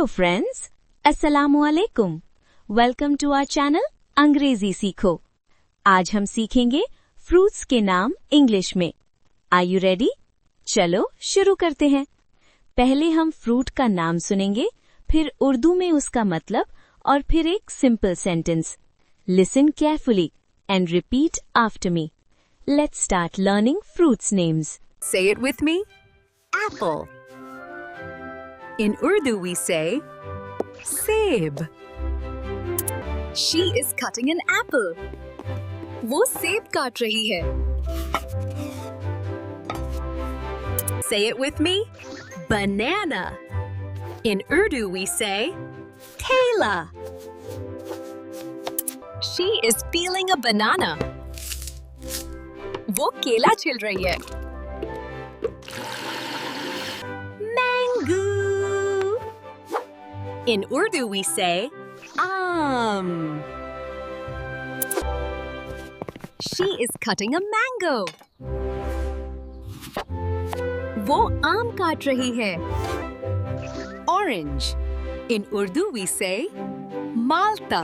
Hello friends, अस्सलामु अलैकुम। Welcome to our channel अंग्रेजी सीखो। आज हम सीखेंगे फ्रूट्स के नाम इंग्लिश में। Are you ready? चलो शुरू करते हैं। पहले हम फ्रूट का नाम सुनेंगे, फिर उर्दू में उसका मतलब और फिर एक simple sentence. Listen carefully and repeat after me. Let's start learning fruits names. Say it with me. Apple. In Urdu we say सेब. She is cutting an apple. वो सेब काट रही है. Say it with me. Banana. In Urdu we say kela. She is peeling a banana. वो केला छिल रही है. Mango. In Urdu we say She is cutting a mango. वो आम काट रही है. Orange. In Urdu we say Malta.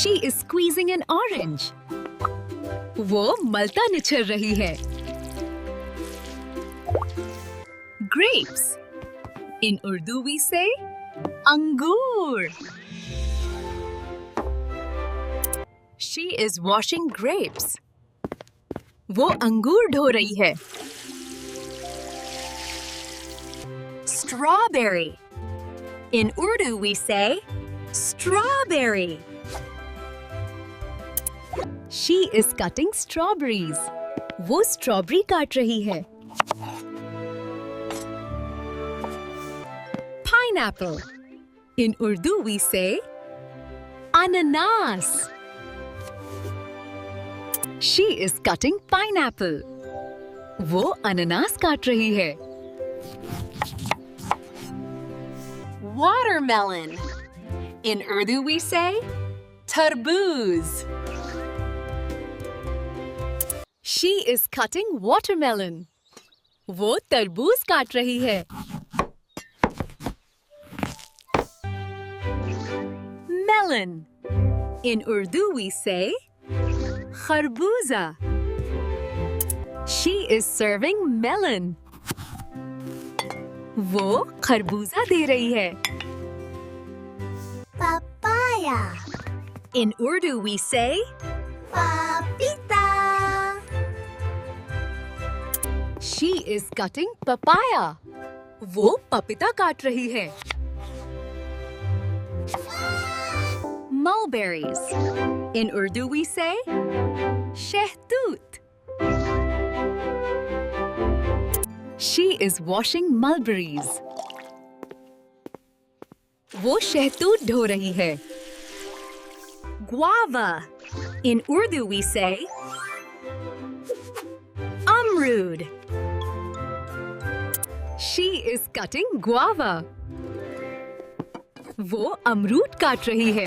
She is squeezing an orange. वो मल्टा निचल रही है. Grapes. In Urdu we say अंगूर. She is washing grapes. वो अंगूर धो रही है. Strawberry. In Urdu we say strawberry. She is cutting strawberries. वो स्ट्रॉबेरी काट रही है. Pineapple. In Urdu we say ananas. She is cutting pineapple. वो अनानास काट रही है. Watermelon. In Urdu we say tarboos. She is cutting watermelon. वो तरबूज काट रही है. Melon. In Urdu we say kharbuza. She is serving melon. वो खरबूजा दे रही है. Papaya. In Urdu we say Papita. She is cutting papaya. वो पपीता काट रही है. Mulberries. In Urdu we say shehtoot. She is washing mulberries. वो शहतूत धो रही है. Guava. In Urdu we say amrud. She is cutting guava. वो अमरूद काट रही है.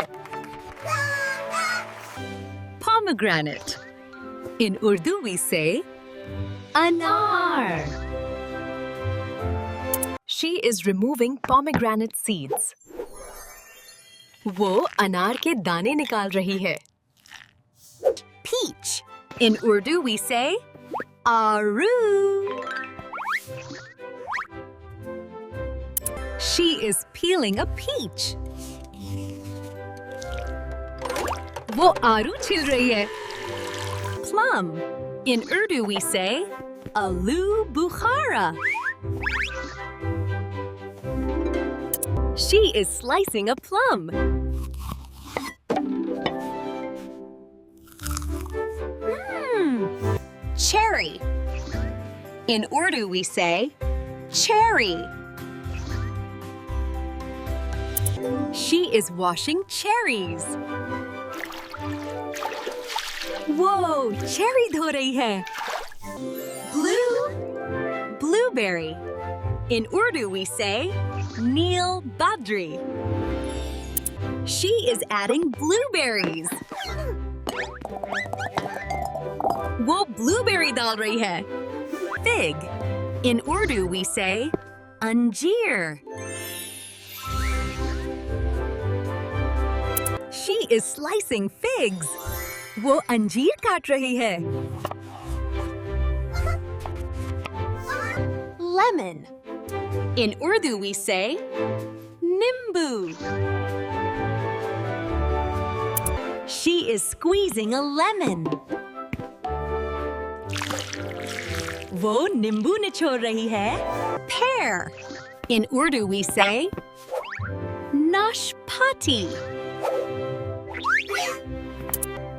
Pomegranate. In Urdu we say anar. She is removing pomegranate seeds. वो अनार के दाने निकाल रही है. Peach. In Urdu we say aru. She is peeling a peach. वो आरू छिल रही है. Plum. In Urdu we say aloo bukhara. She is slicing a plum. Cherry. In Urdu we say cherry. She is washing cherries. Whoa, cherry धो रही है. Blueberry. In Urdu we say Neel Badri. She is adding blueberries. वो blueberry डाल रही है. Fig. In Urdu we say Anjeer. She is slicing figs. वो अंजीर काट रही है. Lemon. In Urdu we say nimbu. She is squeezing a lemon. वो नींबू निचोड़ रही है. Pear. In Urdu we say nashpati.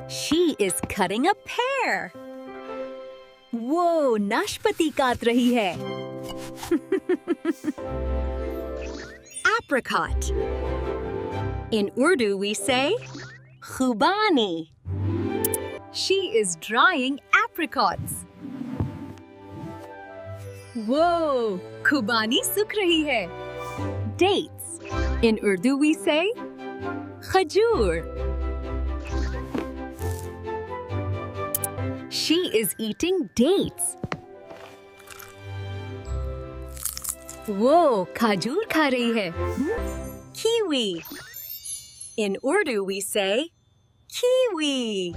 She is cutting a pear. वो नाशपाती काट रही है. Apricot. In Urdu we say khubani. She is drying apricots. Whoa, khubani सूख रही है. Dates. In Urdu we say khajur. She is eating dates. Whoa, khajur खा रही है. Kiwi. In Urdu we say kiwi.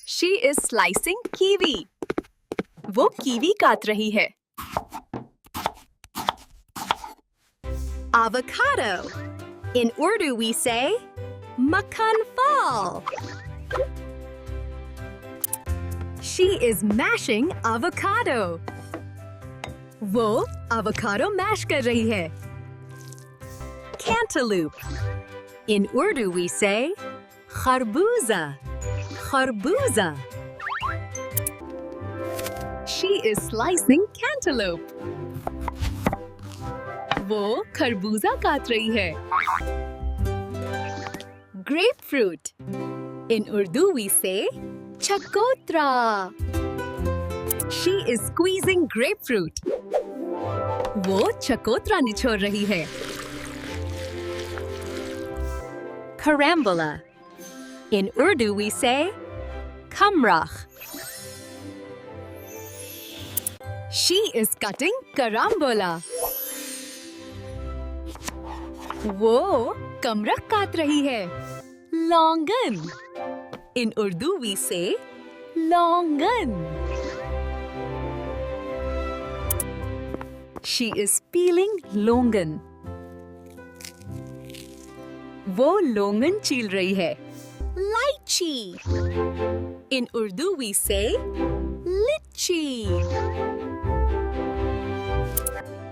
She is slicing kiwi. वो kiwi काट रही है. Avocado. In Urdu we say makhan fal. She is mashing avocado. वो avocado mash कर रही है. Cantaloupe. In Urdu we say kharbuza. Kharbuza. She is slicing cantaloupe. वो खरबूजा काट रही है. Grapefruit. In Urdu we say chakotra. She is squeezing grapefruit. वो चकोतरा निचोड़ रही है. Carambola. In Urdu we say kamrakh. She is cutting carambola. वो कमरख काट रही है. Longan. In Urdu we say longan. She is peeling longan. वो longan छील रही है. Lychee. In Urdu we say litchi.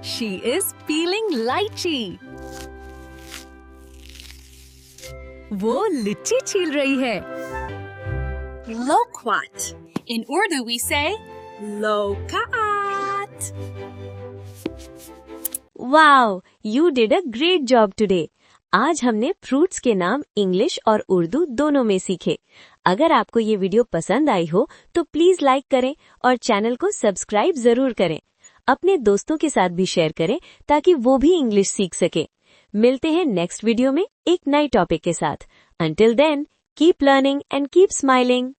She is peeling lychee. वो लिच्ची छील रही है. Loquat. In Urdu we say loquat. Wow, you did a great job today. आज हमने फ्रूट्स के नाम इंग्लिश और उर्दू दोनों में सीखे. अगर आपको ये वीडियो पसंद आई हो तो प्लीज लाइक करें और चैनल को सब्सक्राइब जरूर करें. अपने दोस्तों के साथ भी शेयर करें ताकि वो भी इंग्लिश सीख सके. मिलते हैं नेक्स्ट वीडियो में एक नए टॉपिक के साथ. Until then, keep learning and keep smiling.